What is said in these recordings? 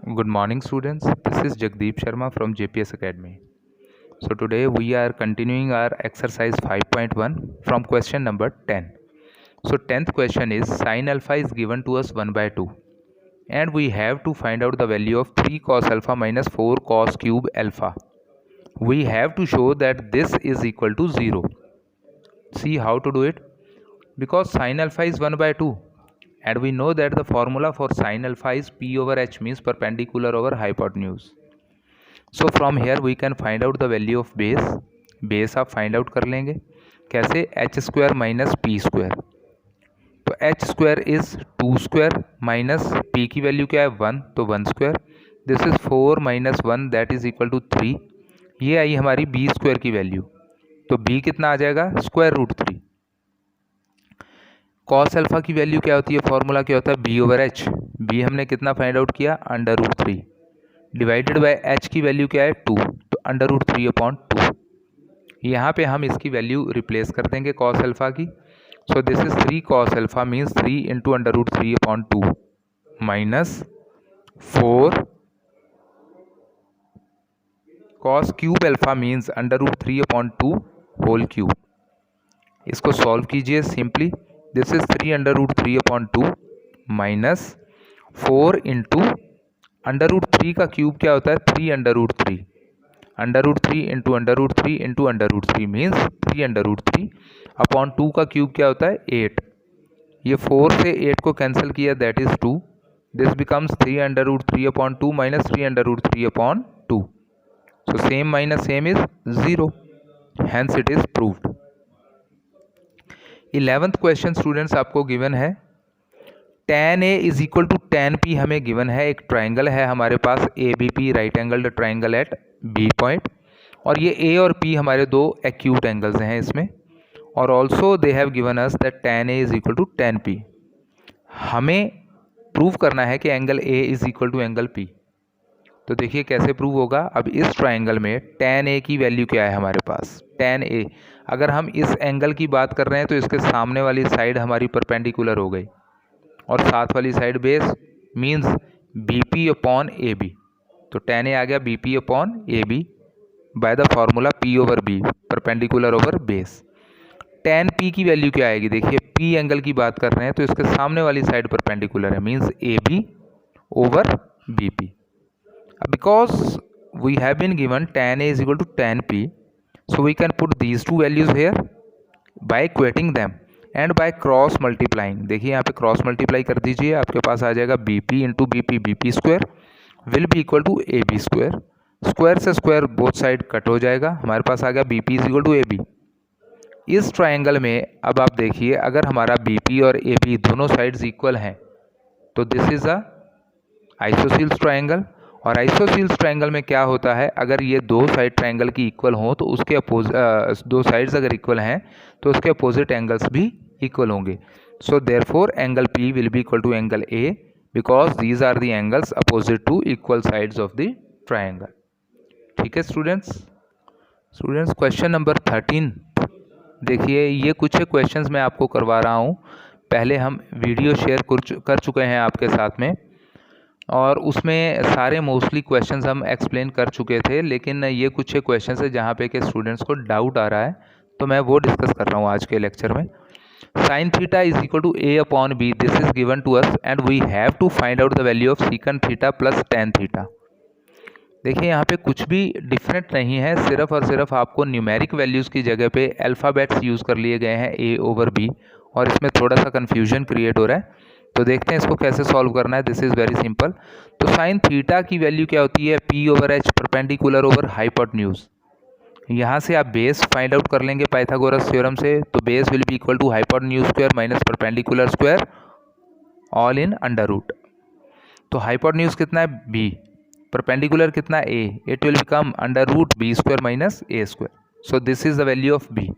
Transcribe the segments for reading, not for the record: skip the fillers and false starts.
Good morning, students. This is Jagdeep Sharma from JPS Academy. So today we are continuing our exercise 5.1 from question number 10. So 10th question is sin alpha is given to us 1 by 2 and we have to find out the value of 3 cos alpha minus 4 cos cube alpha. We have to show that this is equal to 0. See how to do it? Because sin alpha is 1 by 2 and we know that the formula for sin alpha is p over h, means perpendicular over hypotenuse. So from here we can find out the value of base आप find out कर लेंगे कैसे, H square minus P square. तो H square is 2 square minus P की value क्या है 1, तो 1 square. This is 4 minus 1 that is equal to 3. ये आई हमारी बी स्क्वायर की वैल्यू. तो बी कितना आ जाएगा, स्क्वायर रूट 3. कॉस अल्फा की वैल्यू क्या होती है, फॉर्मूला क्या होता है, बी ओवर एच. बी हमने कितना फाइंड आउट किया, under root 3 divided by H की वैल्यू क्या है 2, तो अंडर रूट 3 अपॉन 2. यहाँ पे हम इसकी वैल्यू रिप्लेस कर देंगे कॉस अल्फा की. So this is 3 cos alpha means 3 into under root 3 upon 2 minus 4 cos cube alpha means under root 3 upon 2 whole cube. इसको सॉल्व कीजिए simply. This is 3 under root 3 upon 2 minus 4 into under root 3 का cube क्या होता है 3 under root 3. Under root 3 into under root 3 into under root 3 means 3 under root 3 upon 2 का cube क्या होता है 8. ये 4 से 8 को कैंसिल किया that is 2. This becomes 3 under root 3 upon 2 minus 3 under root 3 upon 2. So same minus same is 0. Hence it is proved. 11th question students आपको given है tan A is equal to tan P हमें given है. एक triangle है हमारे पास ABP, right angled triangle at B point, और ये A और P हमारे दो एक्यूट एंगल्स हैं इसमें. और also they have given us that tan A is equal to tan P. हमें प्रूव करना है कि angle A is equal to angle P. तो देखिए कैसे प्रूव होगा. अब इस ट्राइंगल में tan A की वैल्यू क्या है हमारे पास, tan A. अगर हम इस एंगल की बात कर रहे हैं तो इसके सामने वाली साइड हमारी परपेंडिकुलर हो गई और साथ वाली side base, means BP upon AB. तो tan A आ गया BP upon AB by the formula P over B, perpendicular over base. tan P की वैल्यू क्या आएगी, देखिए P एंगल की बात कर रहे हैं तो इसके सामने वाली साइड परपेंडिकुलर है, means AB over BP. Because we have been given tan A is equal to tan P, so we can put these two values here by equating them and by cross multiplying. देखिए यहाँ पे cross multiply कर दीजिए, आपके पास आ जाएगा BP into BP, BP square will be equal to AB square. Square से square both side cut हो जाएगा, हमारे पास आ गया BP is equal to AB. इस ट्राइंगल में अब आप देखिए अगर हमारा BP और AB दोनों साइड्स इक्वल हैं तो दिस इज अ आइसोसील्स ट्राइंगल. और आइसोसील्स ट्राइंगल में क्या होता है, अगर ये दो साइड ट्राइंगल की इक्वल हो तो उसके दो साइड्स अगर इक्वल हैं तो उसके अपोजिट एंगल्स भी इक्वल होंगे. So therefore angle P will be equal to angle A because these are the angles opposite to equal sides of the triangle. ठीक है स्टूडेंट्स. क्वेश्चन नंबर 13 देखिए, ये कुछ क्वेश्चंस मैं आपको करवा रहा हूँ. पहले हम वीडियो शेयर कर चुके हैं आपके साथ में और उसमें सारे मोस्टली क्वेश्चंस हम एक्सप्लेन कर चुके थे, लेकिन ये कुछ क्वेश्चंस है जहाँ पे के स्टूडेंट्स को डाउट आ रहा है तो मैं वो डिस्कस कर रहा हूँ आज के लेक्चर में. Sine theta is equal to A upon B, this is given to us and we have to find out the value of secant theta plus tan theta. देखिए यहाँ पे कुछ भी डिफरेंट नहीं है, सिर्फ और सिर्फ आपको न्यूमेरिक वैल्यूज़ की जगह पे अल्फ़ाबेट्स यूज़ कर लिए गए हैं A ओवर B, और इसमें थोड़ा सा कन्फ्यूजन क्रिएट हो रहा है. तो देखते हैं इसको कैसे सॉल्व करना है. This is very simple. तो साइन थीटा की वैल्यू क्या होती है, P over H perpendicular over hypotenuse. यहाँ से आप बेस फाइंड आउट कर लेंगे पाइथागोरस थ्योरम से. तो base will be equal to hypotenuse square minus perpendicular square all in under root. तो हाइपोटेन्यूज कितना है B, परपेंडिकुलर कितना A, it will become under root B square minus A square. So this is the value of B.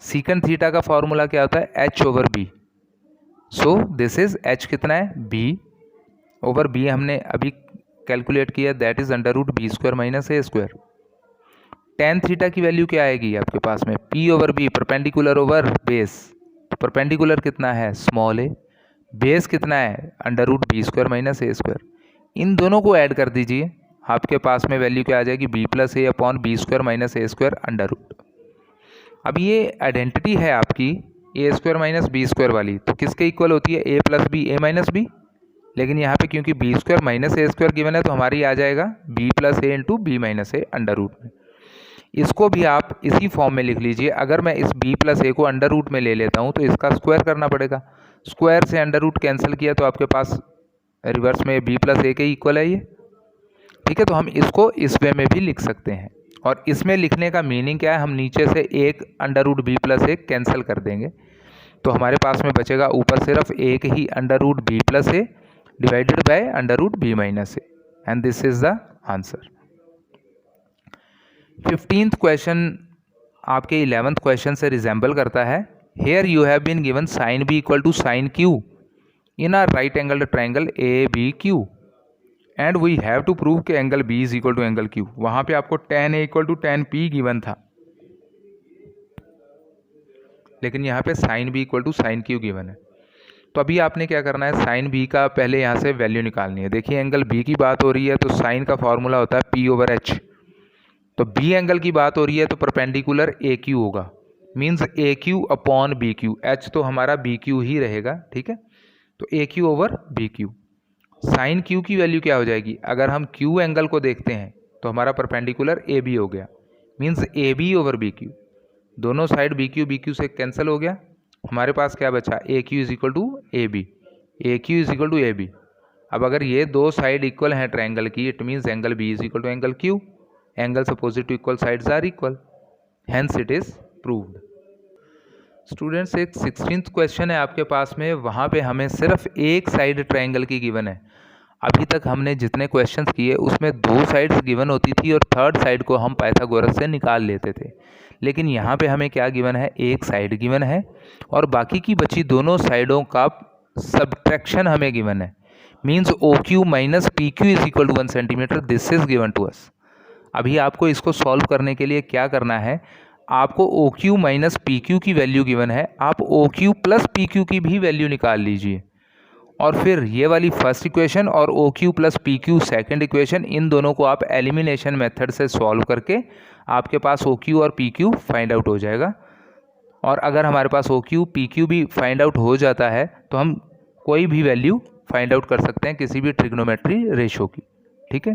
Secant theta का formula क्या होता है H over B. So this is H कितना है B over B हमने अभी calculate किया that is under root B square minus A square. Tan theta की वैल्यू क्या आएगी आपके पास में P over B perpendicular over base. तो परपेंडिकुलर कितना है स्मॉल a, बेस कितना है under root B square minus A square. इन दोनों को ऐड कर दीजिए, आपके पास में वैल्यू क्या आ जाएगी, बी प्लस ए अपॉन बी स्क्वायर माइनस ए स्क्वायर अंडर रूट। अब ये आइडेंटिटी है आपकी ए स्क्वायर माइनस बी स्क्वायर वाली, तो किसके इक्वल होती है, ए plus B A minus B. लेकिन यहाँ पे क्योंकि बी स्क्वायर माइनस ए स्क्वायर गिवन है तो हमारी आ जाएगा B plus A into B minus A under root में। इसको भी आप इसी फॉर्म में लिख लीजिए। अगर मैं इस b प्लस ए को अंडर रूट में ले लेता हूँ तो इसका स्क्वायर करना पड़ेगा, स्क्वायर से अंडर रूट कैंसिल किया तो आपके पास रिवर्स में b प्लस ए के इक्वल है ये, ठीक है। तो हम इसको इस वे में भी लिख सकते हैं, और इसमें लिखने का मीनिंग क्या है, हम नीचे से एक अंडर रूट b प्लस ए कैंसिल कर देंगे, तो हमारे पास में बचेगा ऊपर सिर्फ एक ही under root b plus A divided by under root b minus A, and this is the answer. 15th question आपके 11th क्वेश्चन से रिजेंबल करता है। Here you have been given sine B equal to sine Q in R right angle triangle A B Q and we have to prove कि angle B is equal to angle Q. वहाँ पे आपको tan A equal to tan P given था, लेकिन यहाँ पे sine B equal to sine Q given है। तो अभी आपने क्या करना है, साइन बी का पहले यहाँ से वैल्यू निकालनी है। देखिए एंगल बी की बात हो रही है तो साइन का फॉर्मूला होता है पी ओवर एच, तो बी एंगल की बात हो रही है तो परपेंडिकुलर ए क्यू होगा, means A Q upon B Q, H तो हमारा बी क्यू ही रहेगा, ठीक है। तो A Q over B Q. Sine Q की वैल्यू क्या हो जाएगी, अगर हम क्यू एंगल को देखते हैं तो हमारा परपेंडिकुलर ए बी हो गया, means A B over B Q. दोनों साइड बी क्यू से कैंसिल हो गया, हमारे पास क्या बचा, A Q is equal to A B, A Q is equal to A B. अब अगर ये दो साइड इक्वल हैं ट्रायंगल की, it means angle B is equal to angle Q, angles opposite to equal sides are equal, hence it is proved. Students एक 16th question है आपके पास में, वहाँ पे हमें सिर्फ एक साइड ट्रायंगल की गिवन है। अभी तक हमने जितने क्वेश्चंस किए उसमें दो साइड्स गिवन होती थी और थर्ड साइड को हम पाइथागोरस से निकाल लेते थे, लेकिन यहाँ पे हमें क्या गिवन है, एक साइड गिवन है और बाकी की बची दोनों साइडों का सब्ट्रैक्शन हमें गिवन है, means O Q minus P Q is equal to 1 centimetre, this is given to us. अभी आपको इसको सॉल्व करने के लिए क्या करना है, आपको O Q minus P Q की वैल्यू गिवन है, आप O Q plus P Q की भी वैल्यू निकाल लीजिए, और फिर ये वाली फर्स्ट इक्वेशन और O Q plus P Q second equation, इन दोनों को आप एलिमिनेशन मेथड से सॉल्व करके आपके पास ओ क्यू और पी क्यू फाइंड आउट हो जाएगा। और अगर हमारे पास ओ क्यू पी क्यू भी फाइंड आउट हो जाता है तो हम कोई भी वैल्यू फाइंड आउट कर सकते हैं किसी भी ट्रिग्नोमेट्री रेशो की, ठीक है।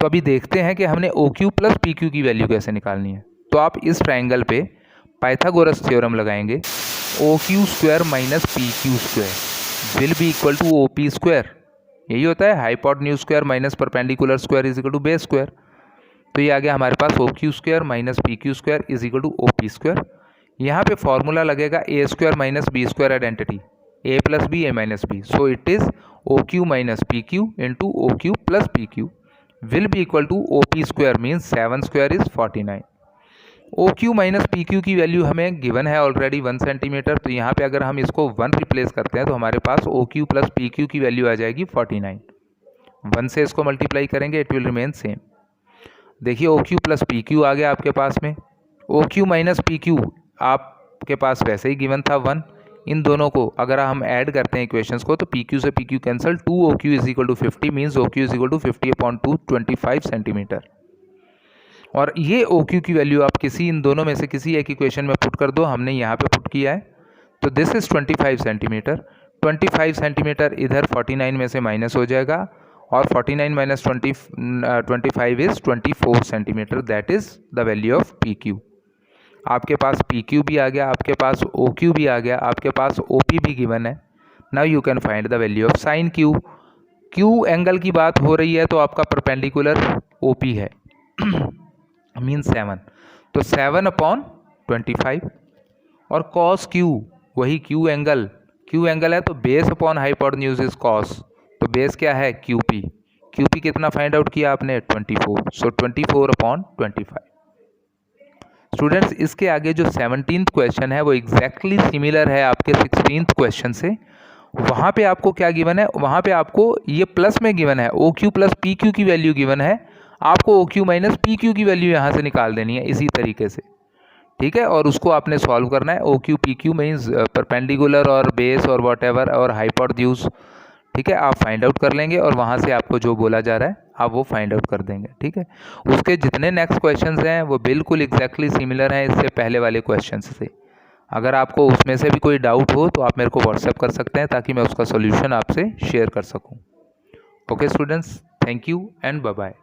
तो अभी देखते हैं कि हमने O Q plus P Q की वैल्यू कैसे निकालनी है। तो आप इस ट्रायंगल पे पाइथागोरस थ्योरम लगाएंगे, O Q square minus P Q square will be equal to O P square, यही होता है hypotenuse square minus perpendicular square is equal to base square. तो ये आ गया हमारे पास O Q square minus P Q square is equal to O P square. यहाँ पे फॉर्मूला लगेगा A square minus B square identity, A plus B A minus B, so it is O Q minus P Q into O Q plus P Q will be equal to O P square, means 7 square is 49। O Q minus P Q की value हमें given है already 1 centimetre, तो यहाँ पे अगर हम इसको 1 replace करते हैं तो हमारे पास O Q plus P Q की वैल्यू आ जाएगी 49। 1 से इसको मल्टीप्लाई करेंगे इट विल रिमेन सेम। देखिए O Q plus P Q आ गया आपके पास में, O Q minus P Q आपके पास वैसे ही गिवन था 1। इन दोनों को अगर हम ऐड करते हैं इक्वेशंस को तो पी क्यू से P Q cancel, 2 O Q is equal to 50 means O Q is equal to 50/2 25 centimetre. और ये ओ क्यू की वैल्यू आप किसी इन दोनों में से किसी एक इक्वेशन में पुट कर दो, हमने यहाँ पे पुट किया है, तो दिस इज 25 सेंटीमीटर। 25 सेंटीमीटर इधर 49 में से माइनस हो जाएगा और 49 minus 25 is 24 centimetre, that is the value of P Q. आपके पास पी क्यू भी आ गया, आपके पास ओ क्यू भी आ गया, आपके पास ओ पी भी गिवन है। Now you can find the value of sine Q. Q angle की बात हो रही है तो आपका परपेंडिकुलर ओ पी है मीन 7, तो 7/25। और कॉस क्यू, वही क्यू एंगल है तो base upon hypotenuse is cos, तो बेस क्या है क्यू पी कितना फाइंड आउट किया आपने 24, सो 24/25। स्टूडेंट्स इसके आगे जो 17th क्वेश्चन है वो एग्जैक्टली सिमिलर है आपके 16th क्वेश्चन से। वहाँ पे आपको क्या गिवन है, वहाँ पे आपको ये प्लस में गिवन है O Q plus P Q की वैल्यू गिवन है, आपको O Q minus P Q की वैल्यू यहाँ से निकाल देनी है इसी तरीके से, ठीक है। और उसको आपने सॉल्व करना है, O Q P Q means perpendicular और बेस और वॉट एवर और हाइपोटेन्यूज, ठीक है, आप फाइंड आउट कर लेंगे और वहाँ से आपको जो बोला जा रहा है आप वो फाइंड आउट कर देंगे। ठीक है, उसके जितने नेक्स्ट क्वेश्चंस हैं वो बिल्कुल एग्जैक्टली सिमिलर हैं इससे पहले वाले क्वेश्चंस से। अगर आपको उसमें से भी कोई डाउट हो तो आप मेरे को व्हाट्सएप कर सकते हैं ताकि मैं उसका सॉल्यूशन आपसे शेयर कर सकूं। Okay students, thank you and bye bye.